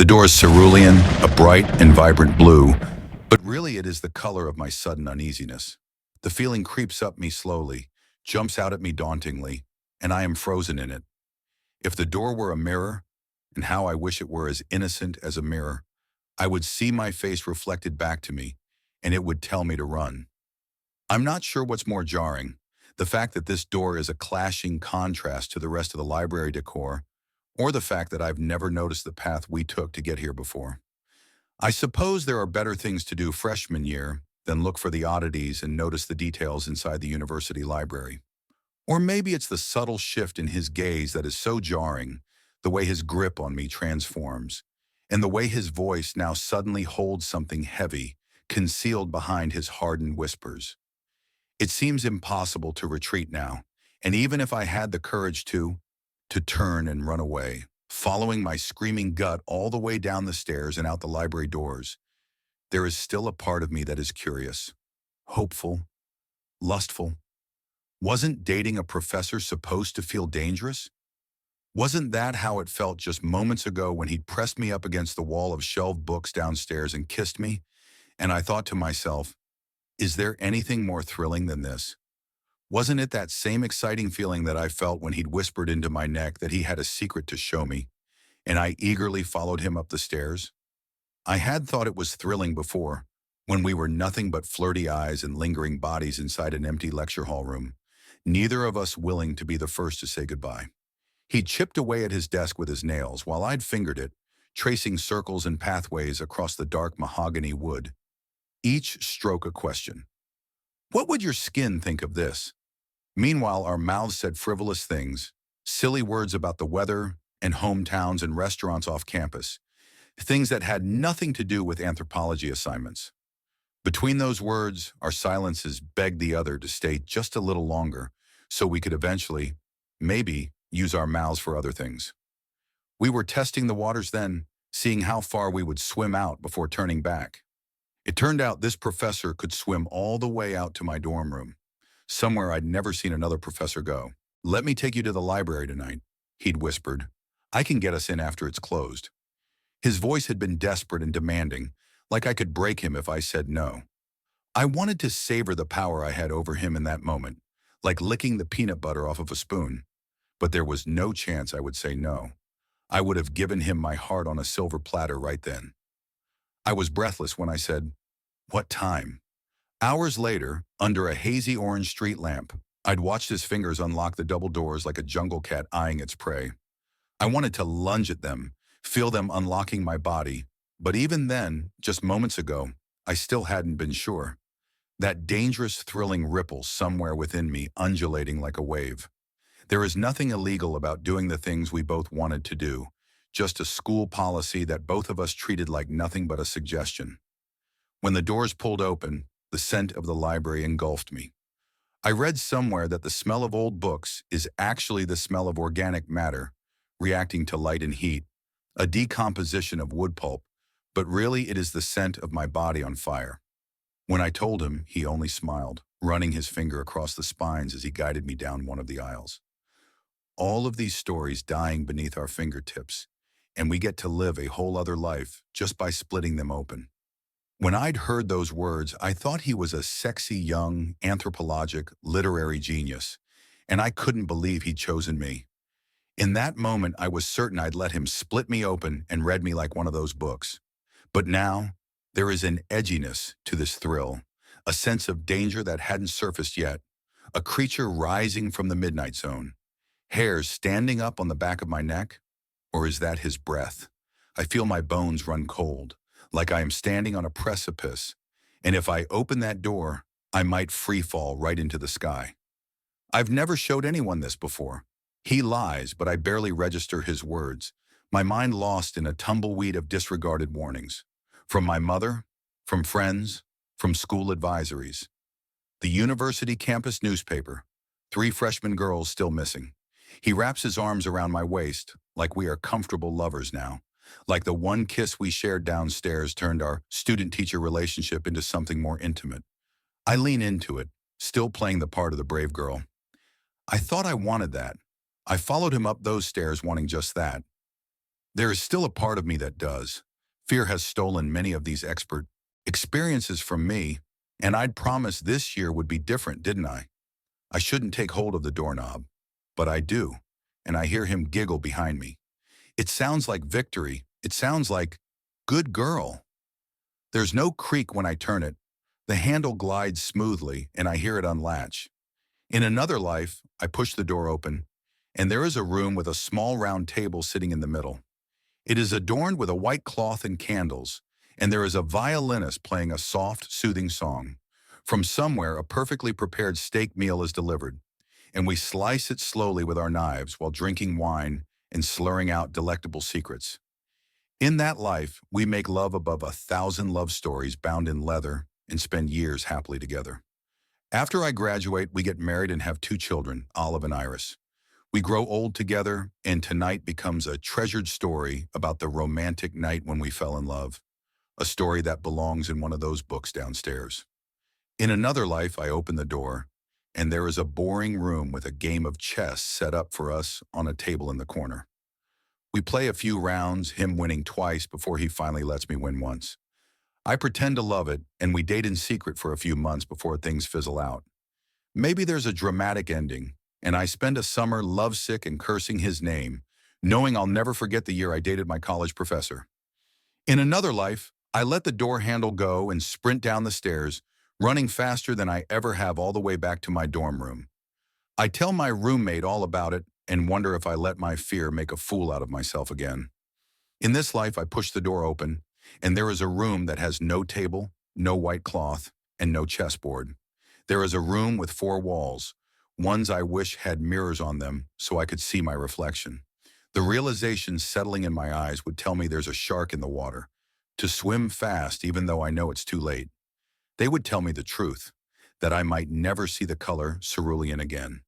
door is cerulean, a bright and vibrant blue, but really it is the color of my sudden uneasiness. The feeling creeps up me slowly, jumps out at me dauntingly, and I am frozen in it. If the door were a mirror, and how I wish it were as innocent as a mirror, I would see my face reflected back to me, and it would tell me to run. I'm not sure what's more jarring, the fact that this door is a clashing contrast to the rest of the library decor, or the fact that I've never noticed the path we took to get here before. I suppose there are better things to do freshman year than look for the oddities and notice the details inside the university library. Or maybe it's the subtle shift in his gaze that is so jarring, the way his grip on me transforms, and the way his voice now suddenly holds something heavy, concealed behind his hardened whispers. It seems impossible to retreat now, and even if I had the courage to turn and run away, following my screaming gut all the way down the stairs and out the library doors, there is still a part of me that is curious, hopeful, lustful. Wasn't dating a professor supposed to feel dangerous? Wasn't that how it felt just moments ago when he'd pressed me up against the wall of shelved books downstairs and kissed me? And I thought to myself, is there anything more thrilling than this? Wasn't it that same exciting feeling that I felt when he'd whispered into my neck that he had a secret to show me, and I eagerly followed him up the stairs? I had thought it was thrilling before, when we were nothing but flirty eyes and lingering bodies inside an empty lecture hall room, neither of us willing to be the first to say goodbye. He chipped away at his desk with his nails while I'd fingered it, tracing circles and pathways across the dark mahogany wood. Each stroke a question. What would your skin think of this? Meanwhile, our mouths said frivolous things, silly words about the weather and hometowns and restaurants off campus, things that had nothing to do with anthropology assignments. Between those words, our silences begged the other to stay just a little longer so we could eventually, maybe, use our mouths for other things. We were testing the waters then, seeing how far we would swim out before turning back. It turned out this professor could swim all the way out to my dorm room, somewhere I'd never seen another professor go. "Let me take you to the library tonight," he'd whispered. "I can get us in after it's closed." His voice had been desperate and demanding, like I could break him if I said no. I wanted to savor the power I had over him in that moment, like licking the peanut butter off of a spoon. But there was no chance I would say no. I would have given him my heart on a silver platter right then. I was breathless when I said, "What time?" Hours later, under a hazy orange street lamp, I'd watched his fingers unlock the double doors like a jungle cat eyeing its prey. I wanted to lunge at them, feel them unlocking my body, but even then, just moments ago, I still hadn't been sure. That dangerous, thrilling ripple somewhere within me undulating like a wave. There is nothing illegal about doing the things we both wanted to do, just a school policy that both of us treated like nothing but a suggestion. When the doors pulled open, the scent of the library engulfed me. I read somewhere that the smell of old books is actually the smell of organic matter, reacting to light and heat, a decomposition of wood pulp, but really it is the scent of my body on fire. When I told him, he only smiled, running his finger across the spines as he guided me down one of the aisles. All of these stories dying beneath our fingertips, and we get to live a whole other life just by splitting them open. When I'd heard those words, I thought he was a sexy, young, anthropologic, literary genius, and I couldn't believe he'd chosen me. In that moment, I was certain I'd let him split me open and read me like one of those books. But now, there is an edginess to this thrill, a sense of danger that hadn't surfaced yet, a creature rising from the midnight zone. Hairs standing up on the back of my neck? Or is that his breath? I feel my bones run cold, like I am standing on a precipice, and if I open that door, I might free fall right into the sky. I've never showed anyone this before. He lies, but I barely register his words, my mind lost in a tumbleweed of disregarded warnings. From my mother, from friends, from school advisories. The university campus newspaper, 3 freshman girls still missing. He wraps his arms around my waist, like we are comfortable lovers now. Like the one kiss we shared downstairs turned our student-teacher relationship into something more intimate. I lean into it, still playing the part of the brave girl. I thought I wanted that. I followed him up those stairs wanting just that. There is still a part of me that does. Fear has stolen many of these expert experiences from me, and I'd promised this year would be different, didn't I? I shouldn't take hold of the doorknob, but I do, and I hear him giggle behind me. It sounds like victory. It sounds like, good girl. There's no creak when I turn it. The handle glides smoothly, and I hear it unlatch. In another life, I push the door open, and there is a room with a small round table sitting in the middle. It is adorned with a white cloth and candles, and there is a violinist playing a soft, soothing song. From somewhere, a perfectly prepared steak meal is delivered, and we slice it slowly with our knives while drinking wine and slurring out delectable secrets. In that life, we make love above 1,000 love stories bound in leather and spend years happily together. After I graduate, we get married and have two children, Olive and Iris. We grow old together, and tonight becomes a treasured story about the romantic night when we fell in love, a story that belongs in one of those books downstairs. In another life, I open the door, and there is a boring room with a game of chess set up for us on a table in the corner. We play a few rounds, him winning twice before he finally lets me win once. I pretend to love it, and we date in secret for a few months before things fizzle out. Maybe there's a dramatic ending, and I spend a summer lovesick and cursing his name, knowing I'll never forget the year I dated my college professor. In another life, I let the door handle go and sprint down the stairs, running faster than I ever have all the way back to my dorm room. I tell my roommate all about it and wonder if I let my fear make a fool out of myself again. In this life, I push the door open, and there is a room that has no table, no white cloth, and no chessboard. There is a room with four walls, ones I wish had mirrors on them so I could see my reflection. The realization settling in my eyes would tell me there's a shark in the water, to swim fast even though I know it's too late. They would tell me the truth, that I might never see the color cerulean again.